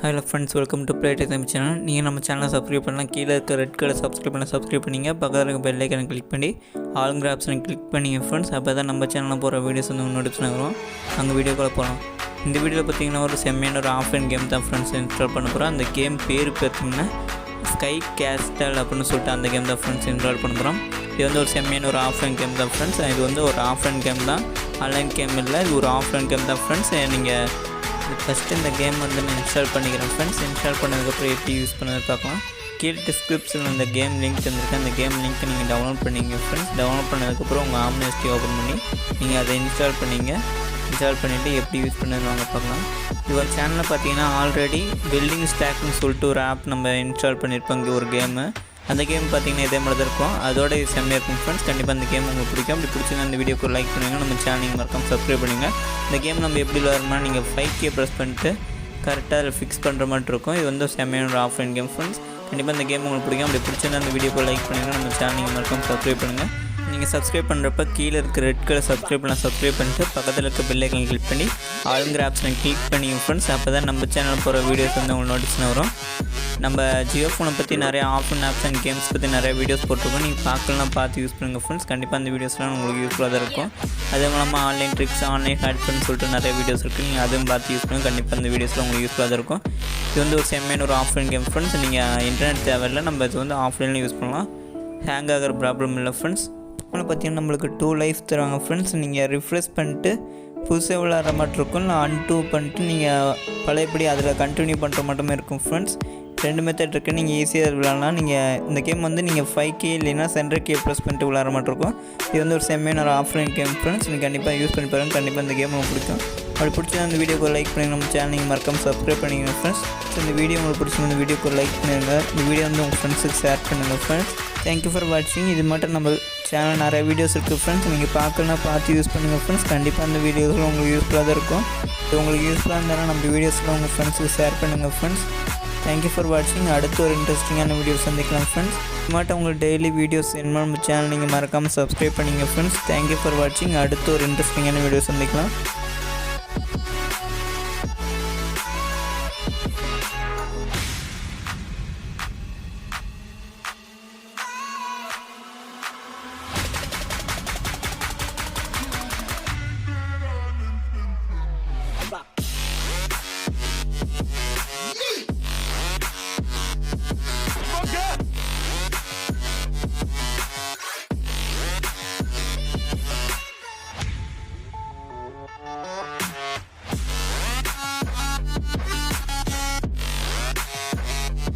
Hello friends, welcome to Playtime channel. நீங்கள் நம்ம சேனலை சப்ஸ்கிரைப் பண்ணலாம். கீழே இருக்க ரெட் கலர் சப்ஸ்கிரைப் பண்ணிங்க. பக்கத்தில் இருக்க பெல் ஐக்கனை கிளிக் பண்ணி ஆளுங்கிற ஆப்ஷனை கிளிக் பண்ணிங்க ஃப்ரெண்ட்ஸ். அப்போ தான் நம்ம சேனலில் போகிற வீடியோஸ் வந்து நோட்டிஃபிகேஷன் வரும். அங்கே வீடியோக்குள்ளே போகலாம். இந்த வீடியோவில் பார்த்தீங்கன்னா ஒரு செம்மையான ஒரு ஆஃப்லைன் கேம் தான் ஃப்ரெண்ட்ஸ் இன்ஸ்டால் பண்ண போகிறோம். அந்த கேம் பேர் பார்த்தீங்கன்னா ஸ்கை கேஸ்டல் அப்படின்னு சொல்லிட்டு அந்த கேம் தான் ஃப்ரெண்ட்ஸ் இன்ஸ்டால் பண்ண போகிறோம். இது வந்து ஒரு செம்மையான ஒரு ஆஃப்லைன் கேம் தான் ஃப்ரெண்ட்ஸ். இது வந்து ஒரு ஆஃப்லைன் கேம் தான், ஆன்லைன் கேம் இல்லை. இது ஒரு ஆஃப்லைன் கேம் தான் ஃப்ரெண்ட்ஸ். நீங்கள் ஃபஸ்ட்டு இந்த கேம் வந்து நான் இன்ஸ்டால் பண்ணிக்கிறேன் ஃப்ரெண்ட்ஸ். இன்ஸ்டால் பண்ணதுக்கப்புறம் எப்படி யூஸ் பண்ணது பார்க்கலாம். கீழே டிஸ்கிரிப்ஷனில் அந்த கேம் லிங்க் தந்திருக்கேன். அந்த கேம் லிங்க்கை நீங்கள் டவுன்லோட் பண்ணிங்க ஃப்ரெண்ட்ஸ். டவுன்லோட் பண்ணதுக்கப்புறம் உங்கள் OmniSD ஓப்பன் பண்ணி நீங்கள் அதை இன்ஸ்டால் பண்ணிங்க. இன்ஸ்டால் பண்ணிவிட்டு எப்படி யூஸ் பண்ணதுன்னு வாங்க பார்க்கலாம். இது ஒரு சேனலில் பார்த்தீங்கன்னா ஆல்ரெடி பில்டிங் ஸ்டாக்னு சொல்லிட்டு ஒரு ஆப் நம்ம இன்ஸ்டால் பண்ணியிருப்போம். இங்கே ஒரு கேமு, அந்த கேம் பார்த்தீங்கன்னா இதே மாதிரி தான் இருக்கும். அதோட இது செம்மையாக இருக்கும் ஃப்ரெண்ட்ஸ். கண்டிப்பாக அந்த கேம் உங்களுக்கு பிடிக்கும். அப்படி பிடிச்சிருந்தா அந்த வீடியோக்கு லைக் பண்ணுங்கள். நம்ம சேனல் நீங்கள் மறக்காம சப்ஸ்கிரைப் பண்ணுங்கள். இந்த கேம் நம்ம எப்படி விளாட்றோம்னா நீங்கள் 5K ப்ரெஸ் பண்ணிட்டு கரெக்டாக அதில் ஃபிக்ஸ் பண்ணுற மாதிரி இருக்கும். இது வந்து செம்மையான ஒரு ஆஃப்லைன் கேம் ஃப்ரெண்ட்ஸ். கண்டிப்பாக இந்த கேம் உங்களுக்கு பிடிக்கும். அப்படி பிடிச்சிருந்தா அந்த வீடியோக்கு லைக் பண்ணுங்கள். நம்ம சேனல் நீங்கள் மறக்காம சப்ஸ்கிரைப் பண்ணுங்கள். நீங்கள் சப்ஸ்கிரைப் பண்ணுறப்ப கீழே இருக்க ரெட் கலர் சப்ஸ்கிரைப் பண்ணிட்டு பக்கத்தில் இருக்க பெல் ஐக்கனை கிளிக் பண்ணி ஆளுங்கிற ஆப்ஷனை கிளிக் பண்ணிங்க ஃப்ரெண்ட்ஸ். அப்போ தான் நம்ம சேனலில் போகிற வீடியோஸ் வந்து உங்களுக்கு நோட்டிஃபிகேஷன் வரும். நம்ம ஜியோ ஃபோனை பற்றி நிறைய ஆஃப்லைன் ஆப்ஸ் அண்ட் கேம்ஸ் பற்றி நிறைய வீடியோஸ் போட்டிருக்கோம். நீங்கள் பார்க்கலாம், பார்த்து யூஸ் பண்ணுங்கள் ஃப்ரெண்ட்ஸ். கண்டிப்பாக அந்த வீடியோஸ்லாம் உங்களுக்கு யூஸ்ஃபுல்லாக தான் இருக்கும். அதே மூலமாக ஆன்லைன் ட்ரிக்ஸ், ஆன்லைன் ஹேட்ஃபோன் சொல்லிட்டு நிறைய வீடியோஸ் இருக்குது. நீங்கள் அதுவும் பார்த்து யூஸ் பண்ணுங்கள். கண்டிப்பாக அந்த வீடியோஸ்லாம் உங்களுக்கு யூஸ்ஃபுல்லாக தான் இருக்கும். இது வந்து ஒரு செம்மையான ஒரு ஆஃப்லைன் கேம் ஃப்ரெண்ட்ஸ். நீங்கள் இன்டர்நெட் தேவையில்லை, நம்ம இது வந்து ஆஃப்லைனில் யூஸ் பண்ணலாம். ஹேங் ஆகிற ப்ராப்ளம் இல்லை ஃப்ரெண்ட்ஸ். பார்த்தீங்கன்னா நம்மளுக்கு 2 லைஃப் தருவாங்க ஃப்ரெண்ட்ஸ். நீங்கள் ரிஃப்ரெஷ் பண்ணிட்டு புதுசாக விளாட்ற மாதிரி இருக்கும். இல்லை அன்டூ பண்ணிட்டு நீங்கள் பழையபடி அதில் கண்டினியூ பண்ணுற மட்டுமே இருக்கும் ஃப்ரெண்ட்ஸ். 2 மெத்தட் இருக்குது. நீங்கள் ஈஸியாக விளாட்லாம். நீங்கள் இந்த கேம் வந்து நீங்கள் 5K இல்லைன்னா 100K ப்ரெஸ் பண்ணிட்டு விளாட்ற மாதிரி இருக்கும். இது வந்து ஒரு செம்மையான ஒரு ஆஃப்லைன் கேம் ஃப்ரெண்ட்ஸ். நீங்கள் கண்டிப்பாக யூஸ் பண்ணி பாருங்கள். கண்டிப்பாக இந்த கேம் உங்களுக்கு பிடிக்கும். அப்படி பிடிச்சா அந்த வீடியோக்கு லைக் பண்ணி நம்ம சேனல் நீங்கள் மறக்காம சப்ஸ்கிரைப் பண்ணிங்க ஃப்ரெண்ட்ஸ். ஸோ இந்த வீடியோ உங்களுக்கு பிடிச்சிருந்த இந்த வீடியோக்கு லைக் பண்ணுங்கள். இந்த வீடியோ வந்து உங்கள் ஃப்ரெண்ட்ஸுக்கு ஷேர் பண்ணுங்கள் ஃப்ரெண்ட்ஸ். தேங்க்யூ ஃபார் வாட்சிங். இது மட்டும் நம்ம சேனல் நிறைய வீடியோஸ் இருக்குது ஃப்ரெண்ட்ஸ். நீங்கள் பார்க்கலாம், பார்த்து யூஸ் பண்ணுங்கள் ஃப்ரெண்ட்ஸ். கண்டிப்பாக அந்த வீடியோஸில் உங்களுக்கு யூஸ்ஃபுல்லாக தான் இருக்கும். உங்களுக்கு யூஸ்ஃபுல்லாக இருந்தாலும் நம்ம வீடியோஸில் உங்கள் ஃப்ரெண்ட்ஸுக்கு ஷேர் பண்ணுங்கள் ஃப்ரெண்ட்ஸ். தேங்க்யூ ஃபார் வாட்சிங். அடுத்து ஒரு இன்ட்ரெஸ்டிங்கான வீடியோ சந்திக்கலாம் ஃப்ரெண்ட்ஸ். இது மட்டும் உங்களுக்கு டெய்லி வீடியோஸ் என்ன நம்ம சேனல் நீங்கள் மறக்காமல் சப்ஸ்கிரைப் பண்ணிங்க ஃப்ரெண்ட்ஸ். தேங்க்யூ ஃபார் வாட்சிங். அடுத்து ஒரு இன்ட்ரெஸ்டிங்கான வீடியோ சந்திக்கலாம்.